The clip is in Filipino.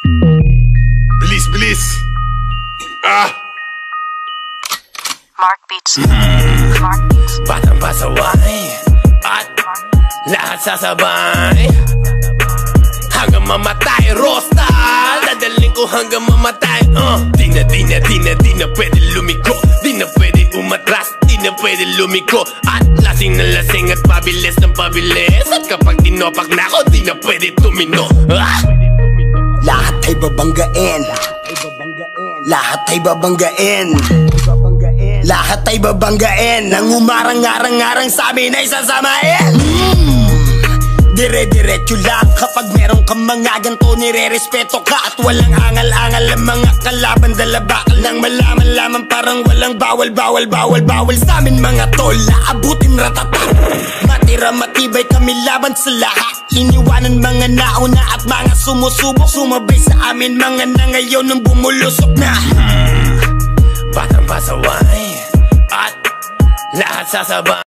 Bilis, bilis. Mark Beats. Mark Beats. Batang pasaway at lahat sasabay hanggang mamatay. Rosta, dadaling ko hanggang mamatay. Di na pwede lumiko, di na pwede umatras, di na pwede lumiko. At lasing na lasing at pabilis ng pabilis. At kapag tinopak na ako, di na pwede tumino. Lahat ay babanggain, lahat ay babanggain, lahat ay babanggain. Nang umarang-arang-arang sa amin ay sasamain. Dire-diretso lang kapag meron kang mga ganto, nire-respeto ka. At walang angal-angal ang mga kalaban. Dala bakal nang malaman lamang parang walang bawal sa amin mga tol. Aabutin ratata, matira matibay kami laban sa lahat. Iniwanan mga nauna at mga sumusubok. Sumabay sa amin mga na ngayon nang bumulusok na. Batang pasaway at lahat sasabay.